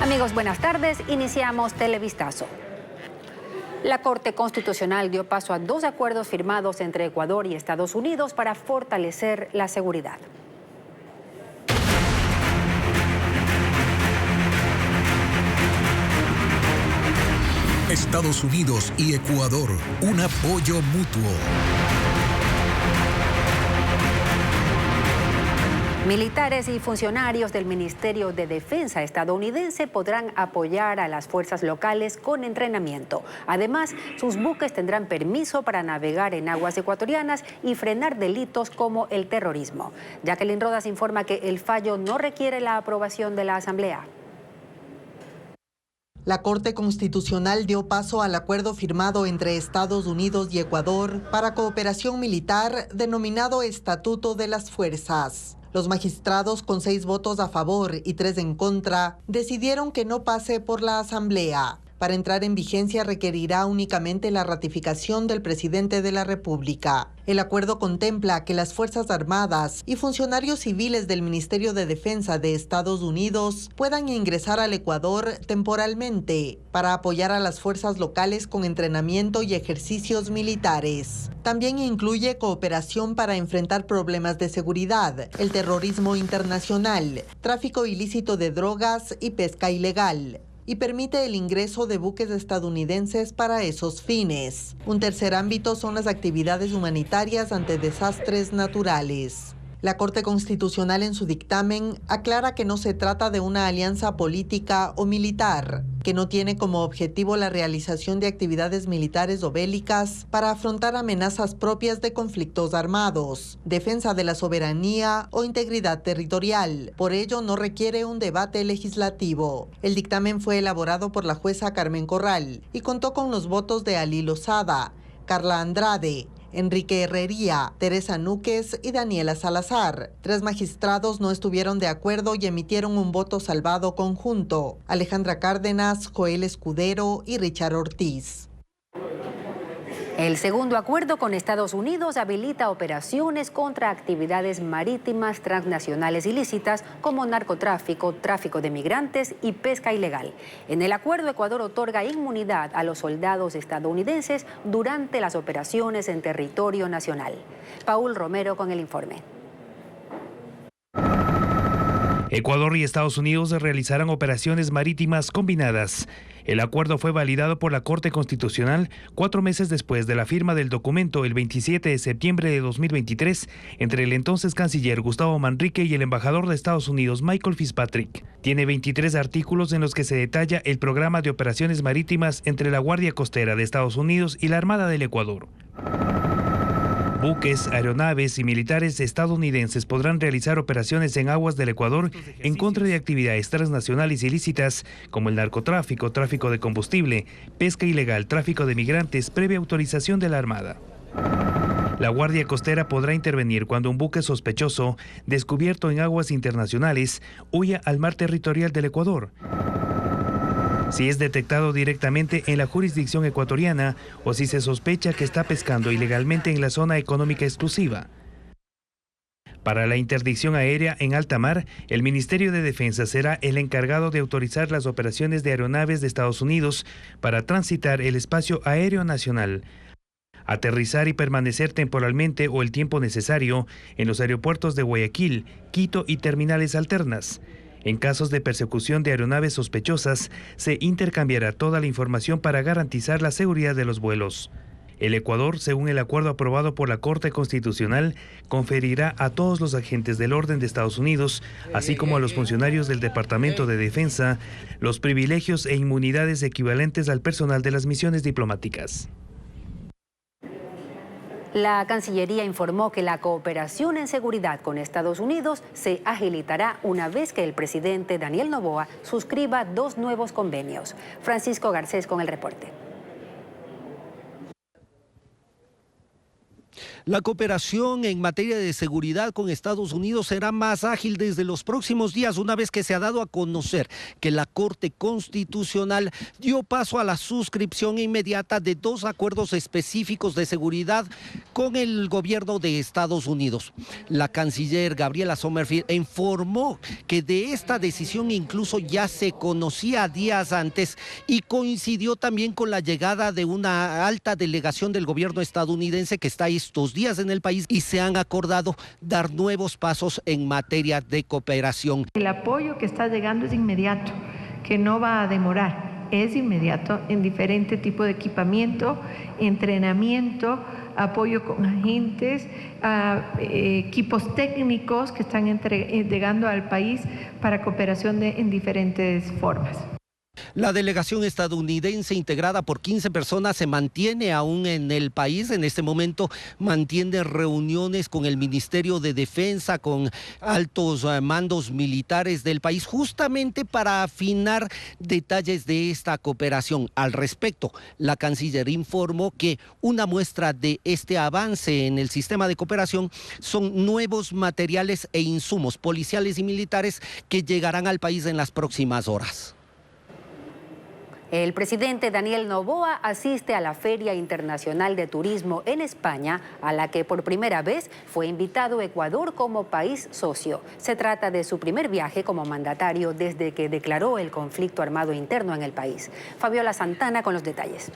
Amigos, buenas tardes. Iniciamos Televistazo. La Corte Constitucional dio paso a 2 acuerdos firmados entre Ecuador y Estados Unidos para fortalecer la seguridad. Estados Unidos y Ecuador, un apoyo mutuo. Militares y funcionarios del Ministerio de Defensa estadounidense podrán apoyar a las fuerzas locales con entrenamiento. Además, sus buques tendrán permiso para navegar en aguas ecuatorianas y frenar delitos como el terrorismo. Jacqueline Rodas informa que el fallo no requiere la aprobación de la Asamblea. La Corte Constitucional dio paso al acuerdo firmado entre Estados Unidos y Ecuador para cooperación militar denominado Estatuto de las Fuerzas. Los magistrados, con 6 votos a favor y 3 en contra, decidieron que no pase por la Asamblea. Para entrar en vigencia requerirá únicamente la ratificación del presidente de la República. El acuerdo contempla que las Fuerzas Armadas y funcionarios civiles del Ministerio de Defensa de Estados Unidos puedan ingresar al Ecuador temporalmente para apoyar a las fuerzas locales con entrenamiento y ejercicios militares. También incluye cooperación para enfrentar problemas de seguridad, el terrorismo internacional, tráfico ilícito de drogas y pesca ilegal, y permite el ingreso de buques estadounidenses para esos fines. Un tercer ámbito son las actividades humanitarias ante desastres naturales. La Corte Constitucional en su dictamen aclara que no se trata de una alianza política o militar, que no tiene como objetivo la realización de actividades militares o bélicas para afrontar amenazas propias de conflictos armados, defensa de la soberanía o integridad territorial. Por ello, no requiere un debate legislativo. El dictamen fue elaborado por la jueza Carmen Corral y contó con los votos de Ali Lozada, Carla Andrade, Enrique Herrería, Teresa Núquez y Daniela Salazar. 3 magistrados no estuvieron de acuerdo y emitieron un voto salvado conjunto: Alejandra Cárdenas, Joel Escudero y Richard Ortiz. El segundo acuerdo con Estados Unidos habilita operaciones contra actividades marítimas transnacionales ilícitas como narcotráfico, tráfico de migrantes y pesca ilegal. En el acuerdo, Ecuador otorga inmunidad a los soldados estadounidenses durante las operaciones en territorio nacional. Paul Romero con el informe. Ecuador y Estados Unidos realizarán operaciones marítimas combinadas. El acuerdo fue validado por la Corte Constitucional 4 meses después de la firma del documento el 27 de septiembre de 2023 entre el entonces canciller Gustavo Manrique y el embajador de Estados Unidos Michael Fitzpatrick. Tiene 23 artículos en los que se detalla el programa de operaciones marítimas entre la Guardia Costera de Estados Unidos y la Armada del Ecuador. Buques, aeronaves y militares estadounidenses podrán realizar operaciones en aguas del Ecuador en contra de actividades transnacionales ilícitas como el narcotráfico, tráfico de combustible, pesca ilegal, tráfico de migrantes, previa autorización de la Armada. La Guardia Costera podrá intervenir cuando un buque sospechoso, descubierto en aguas internacionales, huya al mar territorial del Ecuador, si es detectado directamente en la jurisdicción ecuatoriana o si se sospecha que está pescando ilegalmente en la zona económica exclusiva. Para la interdicción aérea en alta mar, el Ministerio de Defensa será el encargado de autorizar las operaciones de aeronaves de Estados Unidos para transitar el espacio aéreo nacional, aterrizar y permanecer temporalmente o el tiempo necesario en los aeropuertos de Guayaquil, Quito y terminales alternas. En casos de persecución de aeronaves sospechosas, se intercambiará toda la información para garantizar la seguridad de los vuelos. El Ecuador, según el acuerdo aprobado por la Corte Constitucional, conferirá a todos los agentes del orden de Estados Unidos, así como a los funcionarios del Departamento de Defensa, los privilegios e inmunidades equivalentes al personal de las misiones diplomáticas. La Cancillería informó que la cooperación en seguridad con Estados Unidos se agilitará una vez que el presidente Daniel Noboa suscriba 2 nuevos convenios. Francisco Garcés con el reporte. La cooperación en materia de seguridad con Estados Unidos será más ágil desde los próximos días, una vez que se ha dado a conocer que la Corte Constitucional dio paso a la suscripción inmediata de 2 acuerdos específicos de seguridad con el gobierno de Estados Unidos. La canciller Gabriela Sommerfield informó que de esta decisión incluso ya se conocía días antes y coincidió también con la llegada de una alta delegación del gobierno estadounidense que está estos días en el país y se han acordado dar nuevos pasos en materia de cooperación. El apoyo que está llegando es inmediato, que no va a demorar, es inmediato en diferente tipo de equipamiento, entrenamiento, apoyo con agentes, equipos técnicos que están llegando al país para cooperación en diferentes formas. La delegación estadounidense, integrada por 15 personas, se mantiene aún en el país. En este momento mantiene reuniones con el Ministerio de Defensa, con altos mandos militares del país, justamente para afinar detalles de esta cooperación. Al respecto, la canciller informó que una muestra de este avance en el sistema de cooperación son nuevos materiales e insumos policiales y militares que llegarán al país en las próximas horas. El presidente Daniel Noboa asiste a la Feria Internacional de Turismo en España, a la que por primera vez fue invitado Ecuador como país socio. Se trata de su primer viaje como mandatario desde que declaró el conflicto armado interno en el país. Fabiola Santana con los detalles.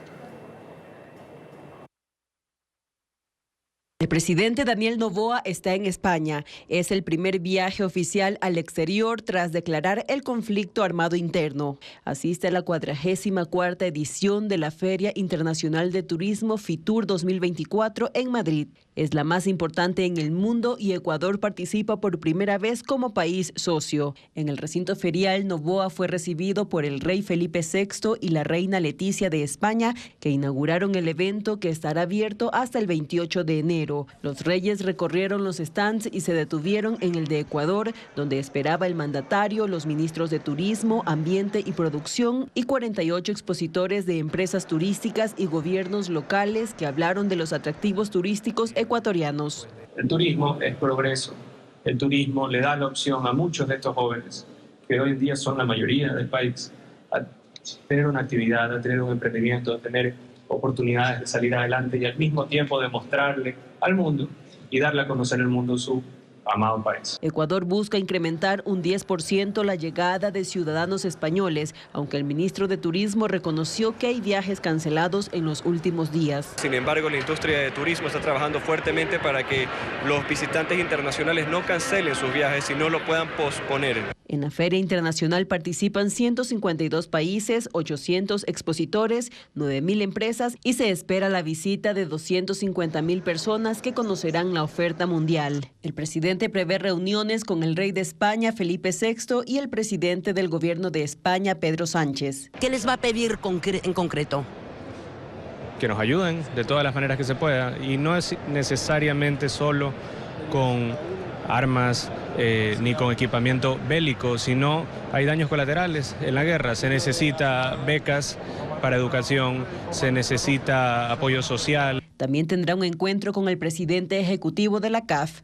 El presidente Daniel Noboa está en España. Es el primer viaje oficial al exterior tras declarar el conflicto armado interno. Asiste a la 44ª edición de la Feria Internacional de Turismo FITUR 2024 en Madrid. Es la más importante en el mundo y Ecuador participa por primera vez como país socio. En el recinto ferial, Noboa fue recibido por el rey Felipe VI y la reina Leticia de España, que inauguraron el evento que estará abierto hasta el 28 de enero. Los reyes recorrieron los stands y se detuvieron en el de Ecuador, donde esperaba el mandatario, los ministros de Turismo, Ambiente y Producción y 48 expositores de empresas turísticas y gobiernos locales que hablaron de los atractivos turísticos ecuatorianos. El turismo es progreso. El turismo le da la opción a muchos de estos jóvenes, que hoy en día son la mayoría del país, a tener una actividad, a tener un emprendimiento, a tener oportunidades de salir adelante y al mismo tiempo demostrarle al mundo y darle a conocer al mundo su amado país. Ecuador busca incrementar un 10% la llegada de ciudadanos españoles, aunque el ministro de Turismo reconoció que hay viajes cancelados en los últimos días. Sin embargo, la industria de turismo está trabajando fuertemente para que los visitantes internacionales no cancelen sus viajes y no lo puedan posponer. En la Feria Internacional participan 152 países, 800 expositores, 9.000 empresas y se espera la visita de 250.000 personas que conocerán la oferta mundial. El presidente prevé reuniones con el rey de España, Felipe VI, y el presidente del gobierno de España, Pedro Sánchez. ¿Qué les va a pedir en concreto? Que nos ayuden de todas las maneras que se pueda y no es necesariamente solo con armas ni con equipamiento bélico, sino hay daños colaterales en la guerra. Se necesita becas para educación, se necesita apoyo social. También tendrá un encuentro con el presidente ejecutivo de la CAF.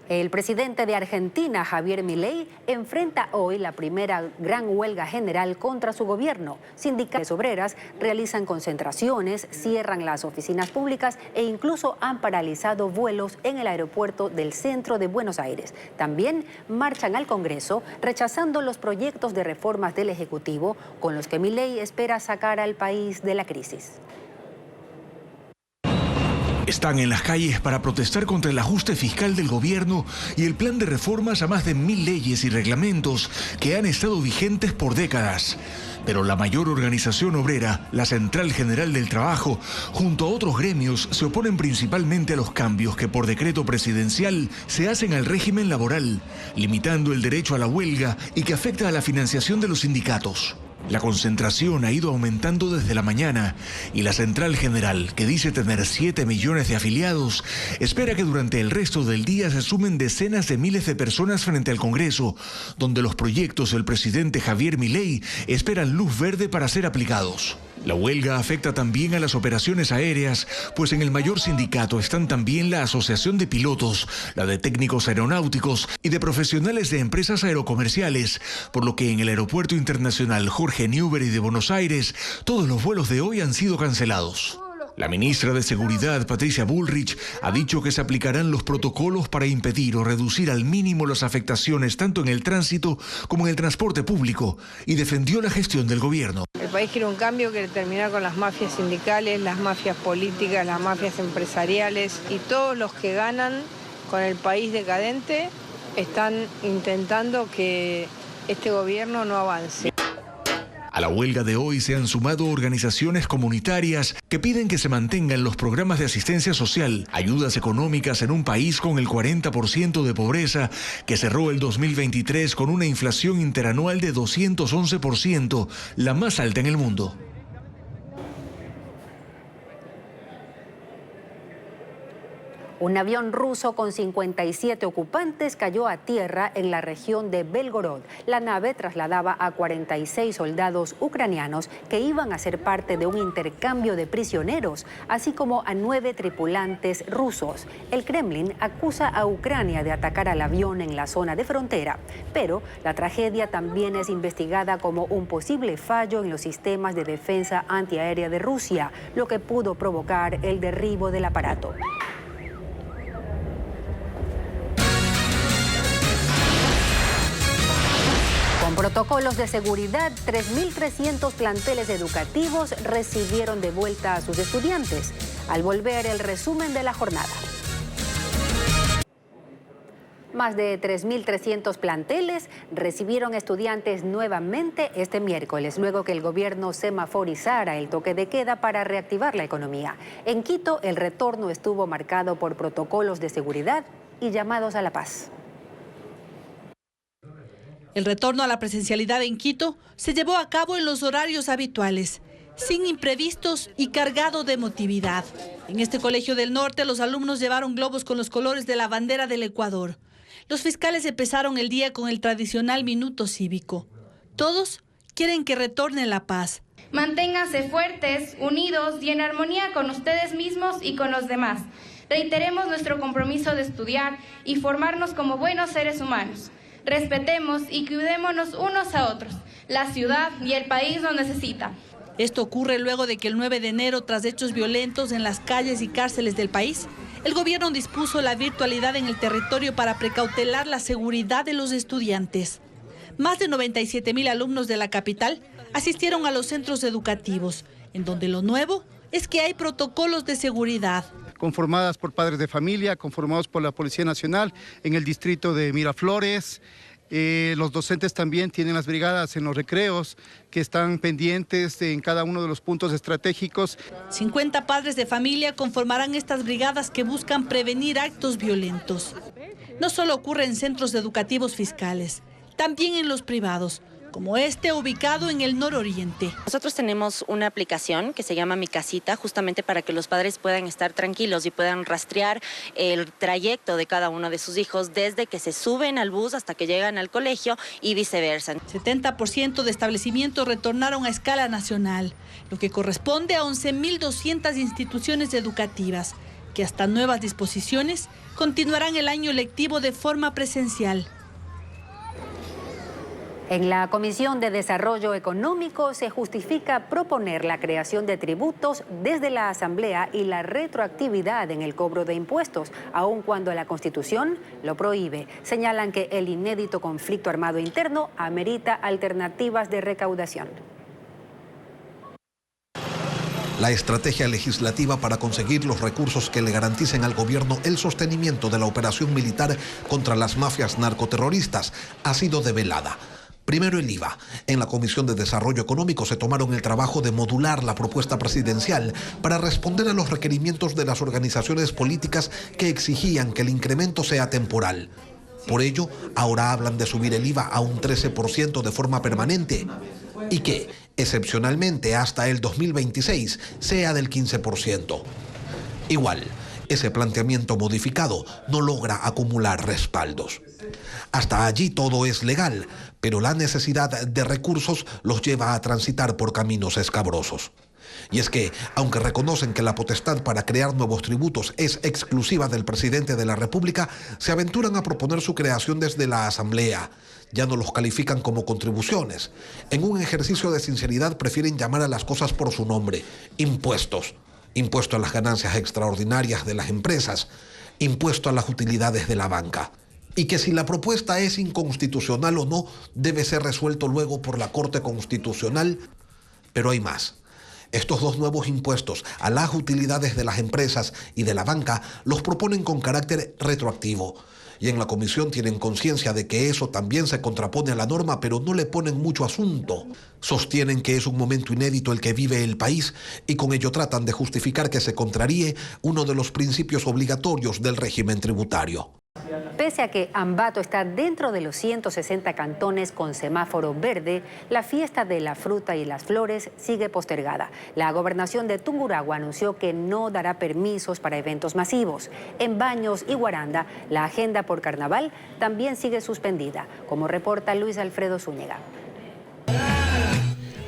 El presidente de Argentina, Javier Milei, enfrenta hoy la primera gran huelga general contra su gobierno. Sindicatos obreras realizan concentraciones, cierran las oficinas públicas e incluso han paralizado vuelos en el aeropuerto del centro de Buenos Aires. También marchan al Congreso rechazando los proyectos de reformas del Ejecutivo con los que Milei espera sacar al país de la crisis. Están en las calles para protestar contra el ajuste fiscal del gobierno y el plan de reformas a más de 1000 leyes y reglamentos que han estado vigentes por décadas. Pero la mayor organización obrera, la Central General del Trabajo, junto a otros gremios, se oponen principalmente a los cambios que por decreto presidencial se hacen al régimen laboral, limitando el derecho a la huelga y que afecta a la financiación de los sindicatos. La concentración ha ido aumentando desde la mañana y la Central General, que dice tener 7 millones de afiliados, espera que durante el resto del día se sumen decenas de miles de personas frente al Congreso, donde los proyectos del presidente Javier Milei esperan luz verde para ser aplicados. La huelga afecta también a las operaciones aéreas, pues en el mayor sindicato están también la Asociación de Pilotos, la de Técnicos Aeronáuticos y de Profesionales de Empresas Aerocomerciales, por lo que en el Aeropuerto Internacional Jorge Newbery de Buenos Aires, todos los vuelos de hoy han sido cancelados. La ministra de Seguridad, Patricia Bullrich, ha dicho que se aplicarán los protocolos para impedir o reducir al mínimo las afectaciones tanto en el tránsito como en el transporte público, y defendió la gestión del gobierno. El país quiere un cambio, quiere terminar con las mafias sindicales, las mafias políticas, las mafias empresariales, y todos los que ganan con el país decadente están intentando que este gobierno no avance. A la huelga de hoy se han sumado organizaciones comunitarias que piden que se mantengan los programas de asistencia social, ayudas económicas en un país con el 40% de pobreza, que cerró el 2023 con una inflación interanual de 211%, la más alta en el mundo. Un avión ruso con 57 ocupantes cayó a tierra en la región de Belgorod. La nave trasladaba a 46 soldados ucranianos que iban a ser parte de un intercambio de prisioneros, así como a 9 tripulantes rusos. El Kremlin acusa a Ucrania de atacar al avión en la zona de frontera, pero la tragedia también es investigada como un posible fallo en los sistemas de defensa antiaérea de Rusia, lo que pudo provocar el derribo del aparato. Con protocolos de seguridad, 3.300 planteles educativos recibieron de vuelta a sus estudiantes. Al volver, el resumen de la jornada. Más de 3.300 planteles recibieron estudiantes nuevamente este miércoles, luego que el gobierno semaforizara el toque de queda para reactivar la economía. En Quito, el retorno estuvo marcado por protocolos de seguridad y llamados a la paz. El retorno a la presencialidad en Quito se llevó a cabo en los horarios habituales, sin imprevistos y cargado de emotividad. En este colegio del norte, los alumnos llevaron globos con los colores de la bandera del Ecuador. Los fiscales empezaron el día con el tradicional minuto cívico. Todos quieren que retorne la paz. Manténganse fuertes, unidos y en armonía con ustedes mismos y con los demás. Reiteremos nuestro compromiso de estudiar y formarnos como buenos seres humanos. Respetemos y cuidémonos unos a otros. La ciudad y el país lo necesitan. Esto ocurre luego de que el 9 de enero, tras hechos violentos en las calles y cárceles del país, el gobierno dispuso la virtualidad en el territorio para precautelar la seguridad de los estudiantes. Más de 97.000 alumnos de la capital asistieron a los centros educativos, en donde lo nuevo es que hay protocolos de seguridad. Conformadas por padres de familia, conformados por la Policía Nacional en el distrito de Miraflores. Los docentes también tienen las brigadas en los recreos que están pendientes en cada uno de los puntos estratégicos. 50 padres de familia conformarán estas brigadas que buscan prevenir actos violentos. No solo ocurre en centros educativos fiscales, también en los privados, como este ubicado en el nororiente. Nosotros tenemos una aplicación que se llama Mi Casita, justamente para que los padres puedan estar tranquilos y puedan rastrear el trayecto de cada uno de sus hijos desde que se suben al bus hasta que llegan al colegio y viceversa. 70% de establecimientos retornaron a escala nacional, lo que corresponde a 11.200 instituciones educativas, que hasta nuevas disposiciones continuarán el año lectivo de forma presencial. En la Comisión de Desarrollo Económico se justifica proponer la creación de tributos desde la Asamblea y la retroactividad en el cobro de impuestos, aun cuando la Constitución lo prohíbe. Señalan que el inédito conflicto armado interno amerita alternativas de recaudación. La estrategia legislativa para conseguir los recursos que le garanticen al gobierno el sostenimiento de la operación militar contra las mafias narcoterroristas ha sido develada. Primero el IVA. En la Comisión de Desarrollo Económico se tomaron el trabajo de modular la propuesta presidencial para responder a los requerimientos de las organizaciones políticas que exigían que el incremento sea temporal. Por ello, ahora hablan de subir el IVA a un 13% de forma permanente y que, excepcionalmente hasta el 2026, sea del 15%. Igual, ese planteamiento modificado no logra acumular respaldos. Hasta allí todo es legal, pero la necesidad de recursos los lleva a transitar por caminos escabrosos. Y es que, aunque reconocen que la potestad para crear nuevos tributos es exclusiva del presidente de la República, se aventuran a proponer su creación desde la Asamblea. Ya no los califican como contribuciones. En un ejercicio de sinceridad prefieren llamar a las cosas por su nombre: impuestos. Impuesto a las ganancias extraordinarias de las empresas, impuesto a las utilidades de la banca. Y que si la propuesta es inconstitucional o no, debe ser resuelto luego por la Corte Constitucional. Pero hay más. Estos dos nuevos impuestos a las utilidades de las empresas y de la banca los proponen con carácter retroactivo. Y en la comisión tienen conciencia de que eso también se contrapone a la norma, pero no le ponen mucho asunto. Sostienen que es un momento inédito el que vive el país y con ello tratan de justificar que se contraríe uno de los principios obligatorios del régimen tributario. Pese a que Ambato está dentro de los 160 cantones con semáforo verde, la fiesta de la fruta y las flores sigue postergada. La gobernación de Tungurahua anunció que no dará permisos para eventos masivos. En Baños y Guaranda, la agenda por carnaval también sigue suspendida, como reporta Luis Alfredo Zúñiga.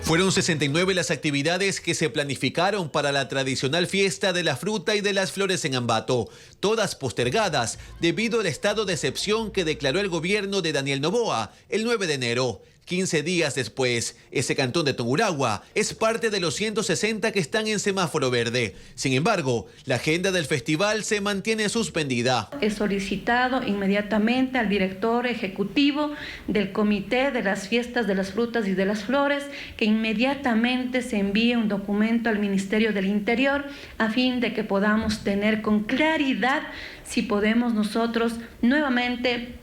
Fueron 69 las actividades que se planificaron para la tradicional fiesta de la fruta y de las flores en Ambato, todas postergadas debido al estado de excepción que declaró el gobierno de Daniel Noboa el 9 de enero. 15 días después, ese cantón de Tungurahua es parte de los 160 que están en semáforo verde. Sin embargo, la agenda del festival se mantiene suspendida. He solicitado inmediatamente al director ejecutivo del Comité de las Fiestas de las Frutas y de las Flores que inmediatamente se envíe un documento al Ministerio del Interior a fin de que podamos tener con claridad si podemos nosotros nuevamente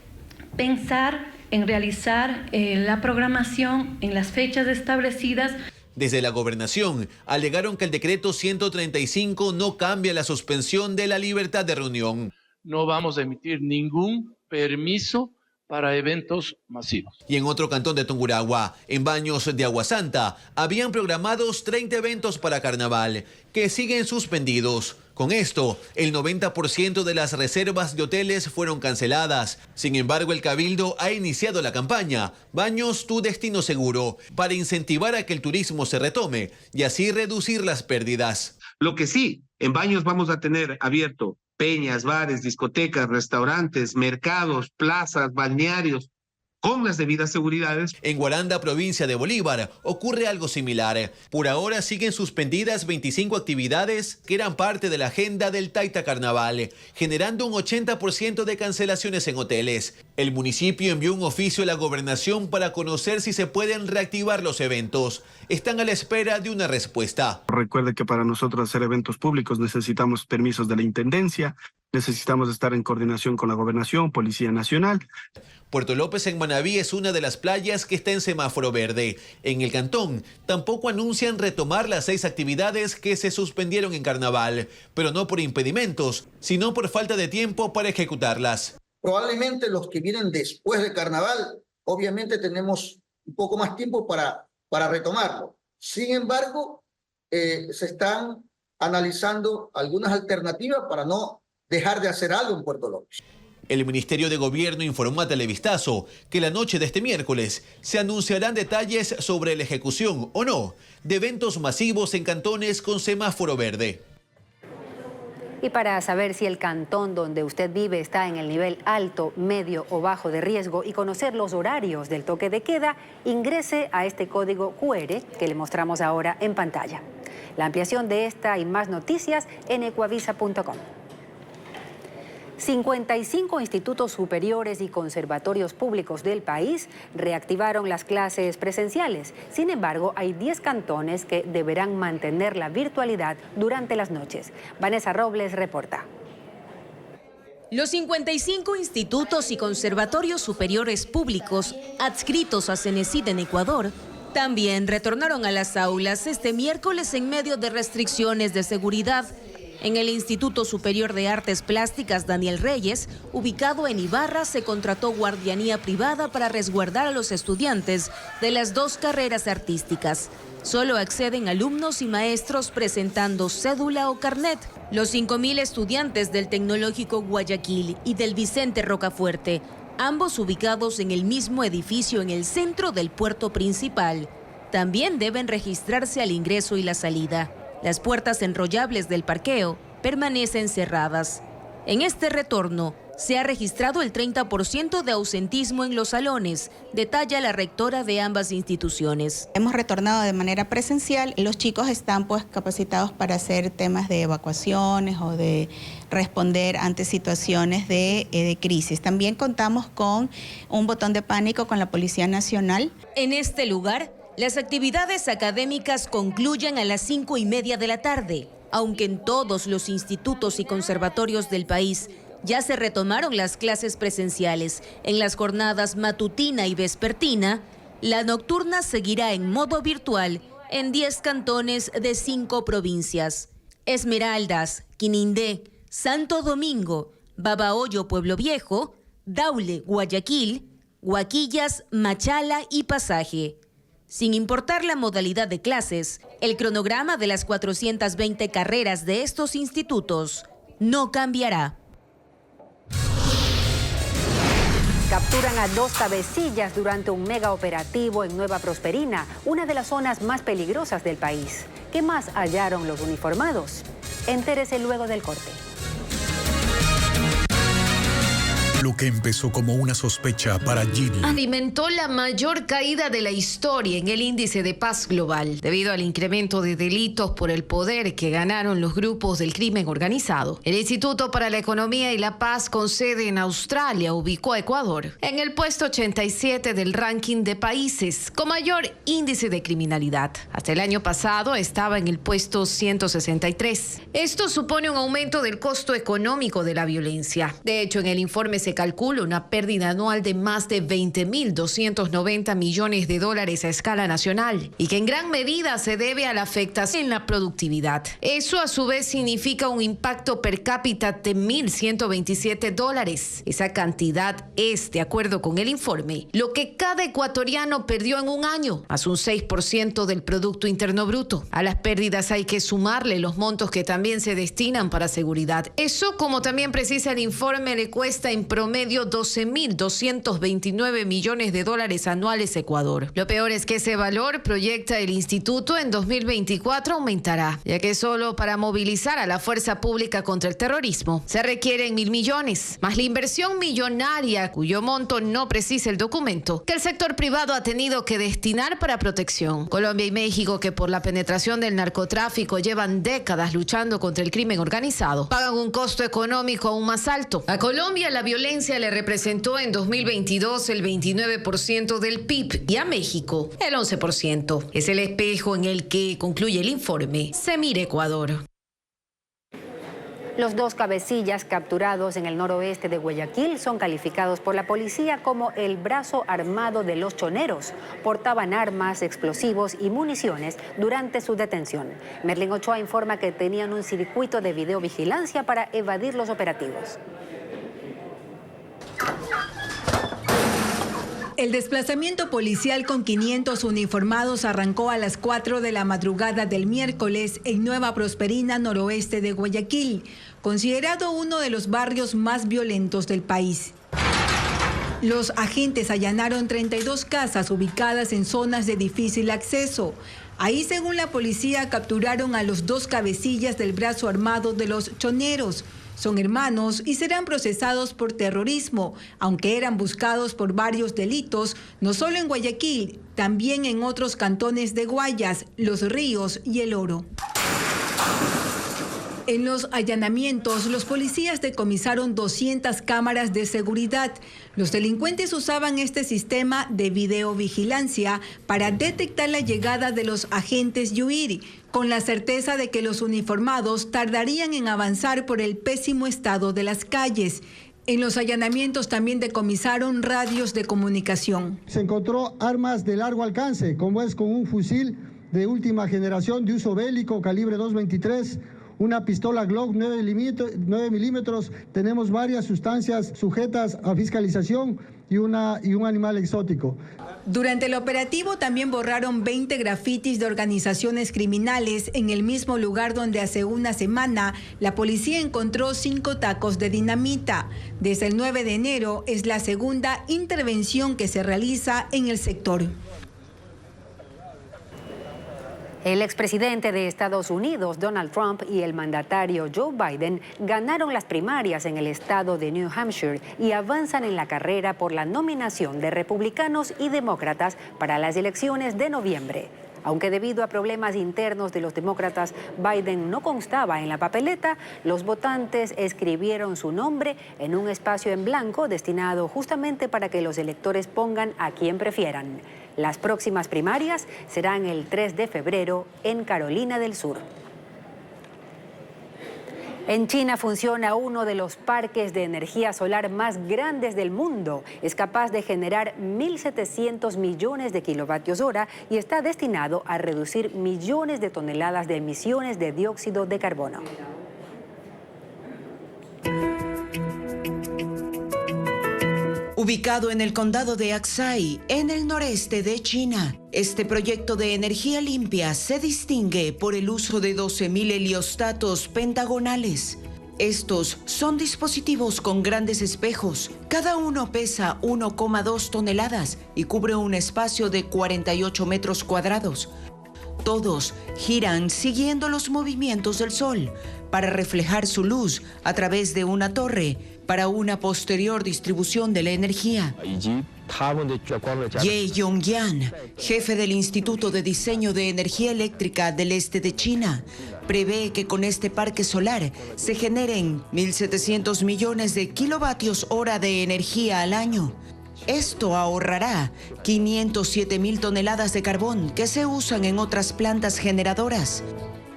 pensar en realizar la programación en las fechas establecidas. Desde la gobernación alegaron que el decreto 135 no cambia la suspensión de la libertad de reunión. No vamos a emitir ningún permiso para eventos masivos. Y en otro cantón de Tungurahua, en Baños de Agua Santa, habían programados 30 eventos para carnaval, que siguen suspendidos. Con esto, el 90% de las reservas de hoteles fueron canceladas. Sin embargo, el Cabildo ha iniciado la campaña Baños, tu destino seguro, para incentivar a que el turismo se retome y así reducir las pérdidas. Lo que sí, en Baños vamos a tener abierto peñas, bares, discotecas, restaurantes, mercados, plazas, balnearios, con las debidas seguridades. En Guaranda, provincia de Bolívar, ocurre algo similar. Por ahora siguen suspendidas 25 actividades que eran parte de la agenda del Taita Carnaval, generando un 80% de cancelaciones en hoteles. El municipio envió un oficio a la gobernación para conocer si se pueden reactivar los eventos. Están a la espera de una respuesta. Recuerde que para nosotros hacer eventos públicos necesitamos permisos de la Intendencia, necesitamos estar en coordinación con la Gobernación, Policía Nacional. Puerto López en Manabí es una de las playas que está en semáforo verde. En el cantón tampoco anuncian retomar las 6 actividades que se suspendieron en carnaval, pero no por impedimentos, sino por falta de tiempo para ejecutarlas. Probablemente los que vienen después de carnaval, obviamente tenemos un poco más tiempo para retomarlo. Sin embargo, se están analizando algunas alternativas para no dejar de hacer algo en Puerto López. El Ministerio de Gobierno informó a Televistazo que la noche de este miércoles se anunciarán detalles sobre la ejecución o no de eventos masivos en cantones con semáforo verde. Y para saber si el cantón donde usted vive está en el nivel alto, medio o bajo de riesgo y conocer los horarios del toque de queda, ingrese a este código QR que le mostramos ahora en pantalla. La ampliación de esta y más noticias en ecuavisa.com. 55 institutos superiores y conservatorios públicos del país reactivaron las clases presenciales. Sin embargo, hay 10 cantones que deberán mantener la virtualidad durante las noches. Vanessa Robles reporta. Los 55 institutos y conservatorios superiores públicos adscritos a Cenecit en Ecuador también retornaron a las aulas este miércoles en medio de restricciones de seguridad. En el Instituto Superior de Artes Plásticas Daniel Reyes, ubicado en Ibarra, se contrató guardianía privada para resguardar a los estudiantes de las 2 carreras artísticas. Solo acceden alumnos y maestros presentando cédula o carnet. Los 5.000 estudiantes del Tecnológico Guayaquil y del Vicente Rocafuerte, ambos ubicados en el mismo edificio en el centro del puerto principal, también deben registrarse al ingreso y la salida. Las puertas enrollables del parqueo permanecen cerradas. En este retorno, se ha registrado el 30% de ausentismo en los salones, detalla la rectora de ambas instituciones. Hemos retornado de manera presencial. Los chicos están capacitados para hacer temas de evacuaciones o de responder ante situaciones de crisis. También contamos con un botón de pánico con la Policía Nacional. En este lugar, las actividades académicas concluyen a las 5:30 de la tarde, aunque en todos los institutos y conservatorios del país ya se retomaron las clases presenciales. En las jornadas matutina y vespertina, la nocturna seguirá en modo virtual en 10 cantones de 5 provincias: Esmeraldas, Quinindé, Santo Domingo, Babahoyo, Pueblo Viejo, Daule, Guayaquil, Huaquillas, Machala y Pasaje. Sin importar la modalidad de clases, el cronograma de las 420 carreras de estos institutos no cambiará. Capturan a 2 cabecillas durante un mega operativo en Nueva Prosperina, una de las zonas más peligrosas del país. ¿Qué más hallaron los uniformados? Entérese luego del corte. Lo que empezó como una sospecha para Gini alimentó la mayor caída de la historia en el índice de paz global, debido al incremento de delitos por el poder que ganaron los grupos del crimen organizado. El Instituto para la Economía y la Paz, con sede en Australia, ubicó a Ecuador en el puesto 87 del ranking de países con mayor índice de criminalidad. Hasta el año pasado estaba en el puesto 163. Esto supone un aumento del costo económico de la violencia. De hecho, en el informe se calcula una pérdida anual de más de 20.290 millones de dólares a escala nacional, y que en gran medida se debe a la afectación en la productividad. Eso a su vez significa un impacto per cápita de 1.127 dólares. Esa cantidad es, de acuerdo con el informe, lo que cada ecuatoriano perdió en un año, más un 6% del Producto Interno Bruto. A las pérdidas hay que sumarle los montos que también se destinan para seguridad. Eso, como también precisa el informe, le cuesta en promedio 12.229 millones de dólares anuales a Ecuador. Lo peor es que ese valor, proyecta el instituto, en 2024 aumentará, ya que solo para movilizar a la fuerza pública contra el terrorismo se requieren 1.000 millones, más la inversión millonaria, cuyo monto no precisa el documento, que el sector privado ha tenido que destinar para protección. Colombia y México, que por la penetración del narcotráfico llevan décadas luchando contra el crimen organizado, pagan un costo económico aún más alto. A Colombia la violencia le representó en 2022 el 29% del PIB y a México el 11%. Es el espejo en el que, concluye el informe, se mira Ecuador. Los 2 cabecillas capturados en el noroeste de Guayaquil son calificados por la policía como el brazo armado de los choneros. Portaban armas, explosivos y municiones durante su detención. Merlin Ochoa informa que tenían un circuito de videovigilancia para evadir los operativos. El desplazamiento policial con 500 uniformados arrancó a las 4 de la madrugada del miércoles en Nueva Prosperina, noroeste de Guayaquil, considerado uno de los barrios más violentos del país. Los agentes allanaron 32 casas ubicadas en zonas de difícil acceso. Ahí, según la policía, capturaron a los 2 cabecillas del brazo armado de los choneros. Son hermanos y serán procesados por terrorismo, aunque eran buscados por varios delitos, no solo en Guayaquil, también en otros cantones de Guayas, Los Ríos y El Oro. En los allanamientos, los policías decomisaron 200 cámaras de seguridad. Los delincuentes usaban este sistema de videovigilancia para detectar la llegada de los agentes y huir, con la certeza de que los uniformados tardarían en avanzar por el pésimo estado de las calles. En los allanamientos también decomisaron radios de comunicación. Se encontró armas de largo alcance, como es con un fusil de última generación de uso bélico calibre 223, una pistola Glock 9 milímetros, tenemos varias sustancias sujetas a fiscalización y un animal exótico. Durante el operativo también borraron 20 grafitis de organizaciones criminales en el mismo lugar donde hace una semana la policía encontró 5 tacos de dinamita. Desde el 9 de enero es la segunda intervención que se realiza en el sector. El expresidente de Estados Unidos, Donald Trump, y el mandatario Joe Biden ganaron las primarias en el estado de New Hampshire y avanzan en la carrera por la nominación de republicanos y demócratas para las elecciones de noviembre. Aunque debido a problemas internos de los demócratas, Biden no constaba en la papeleta, los votantes escribieron su nombre en un espacio en blanco destinado justamente para que los electores pongan a quien prefieran. Las próximas primarias serán el 3 de febrero en Carolina del Sur. En China funciona uno de los parques de energía solar más grandes del mundo. Es capaz de generar 1.700 millones de kilovatios hora y está destinado a reducir millones de toneladas de emisiones de dióxido de carbono. Ubicado en el condado de Aksai, en el noreste de China, este proyecto de energía limpia se distingue por el uso de 12.000 heliostatos pentagonales. Estos son dispositivos con grandes espejos. Cada uno pesa 1,2 toneladas y cubre un espacio de 48 metros cuadrados. Todos giran siguiendo los movimientos del sol para reflejar su luz a través de una torre para una posterior distribución de la energía. Ye Yongyan, jefe del Instituto de Diseño de Energía Eléctrica del Este de China, prevé que con este parque solar se generen 1.700 millones de kilovatios hora de energía al año. Esto ahorrará 507.000 toneladas de carbón que se usan en otras plantas generadoras.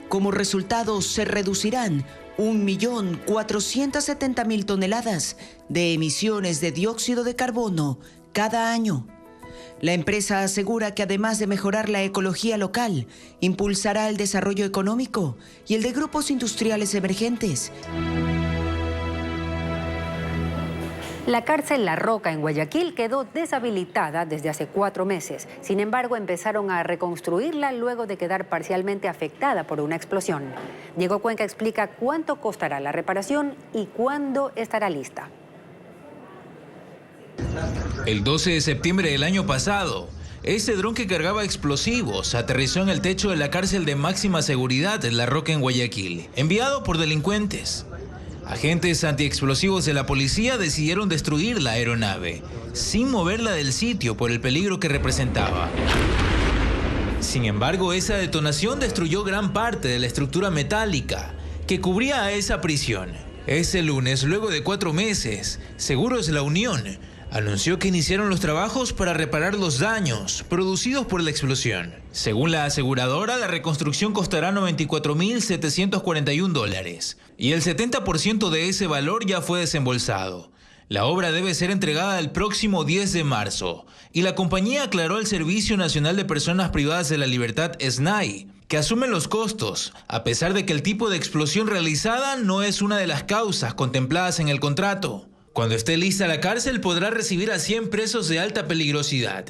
Como resultado, se reducirán 1.470.000 toneladas de emisiones de dióxido de carbono cada año. La empresa asegura que además de mejorar la ecología local, impulsará el desarrollo económico y el de grupos industriales emergentes. La cárcel La Roca en Guayaquil quedó deshabilitada desde hace 4 meses. Sin embargo, empezaron a reconstruirla luego de quedar parcialmente afectada por una explosión. Diego Cuenca explica cuánto costará la reparación y cuándo estará lista. El 12 de septiembre del año pasado, ese dron que cargaba explosivos aterrizó en el techo de la cárcel de máxima seguridad en La Roca en Guayaquil, enviado por delincuentes. Agentes antiexplosivos de la policía decidieron destruir la aeronave, sin moverla del sitio por el peligro que representaba. Sin embargo, esa detonación destruyó gran parte de la estructura metálica que cubría a esa prisión. Ese lunes, luego de 4 meses, Seguros La Unión anunció que iniciaron los trabajos para reparar los daños producidos por la explosión. Según la aseguradora, la reconstrucción costará $94.741 y el 70% de ese valor ya fue desembolsado. La obra debe ser entregada el próximo 10 de marzo y la compañía aclaró al Servicio Nacional de Personas Privadas de la Libertad, SNAI, que asume los costos, a pesar de que el tipo de explosión realizada no es una de las causas contempladas en el contrato. Cuando esté lista la cárcel podrá recibir a 100 presos de alta peligrosidad.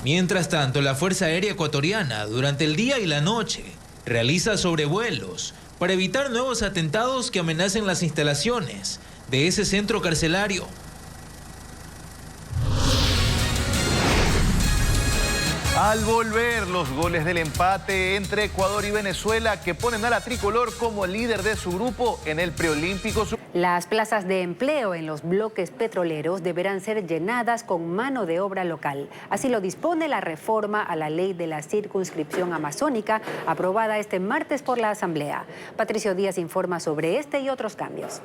Mientras tanto, la Fuerza Aérea Ecuatoriana, durante el día y la noche, realiza sobrevuelos para evitar nuevos atentados que amenacen las instalaciones de ese centro carcelario. Al volver los goles del empate entre Ecuador y Venezuela que ponen a la tricolor como líder de su grupo en el preolímpico. Las plazas de empleo en los bloques petroleros deberán ser llenadas con mano de obra local. Así lo dispone la reforma a la ley de la circunscripción amazónica aprobada este martes por la Asamblea. Patricio Díaz informa sobre este y otros cambios.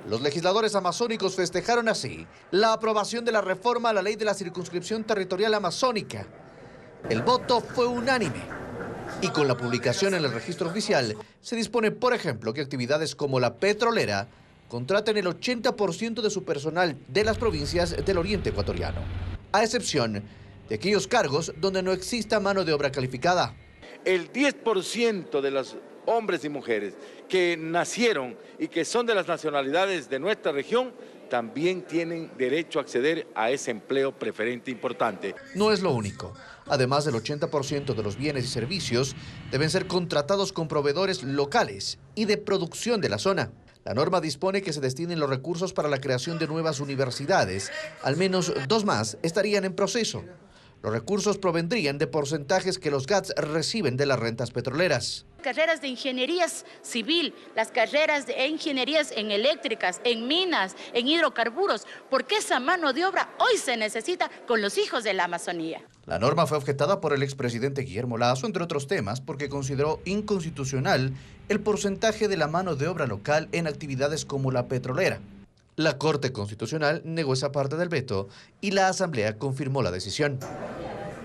Los legisladores amazónicos festejaron así la aprobación de la reforma a la ley de la circunscripción territorial amazónica. El voto fue unánime y con la publicación en el registro oficial se dispone, por ejemplo, que actividades como la petrolera contraten el 80% de su personal de las provincias del oriente ecuatoriano, a excepción de aquellos cargos donde no exista mano de obra calificada. El 10% de los hombres y mujeres que nacieron y que son de las nacionalidades de nuestra región también tienen derecho a acceder a ese empleo preferente importante. No es lo único. Además del 80% de los bienes y servicios deben ser contratados con proveedores locales y de producción de la zona. La norma dispone que se destinen los recursos para la creación de nuevas universidades. Al menos 2 más estarían en proceso. Los recursos provendrían de porcentajes que los GATS reciben de las rentas petroleras. Carreras de ingeniería civil, las carreras de ingenierías en eléctricas, en minas, en hidrocarburos, porque esa mano de obra hoy se necesita con los hijos de la Amazonía. La norma fue objetada por el expresidente Guillermo Lasso, entre otros temas, porque consideró inconstitucional el porcentaje de la mano de obra local en actividades como la petrolera. La Corte Constitucional negó esa parte del veto y la Asamblea confirmó la decisión.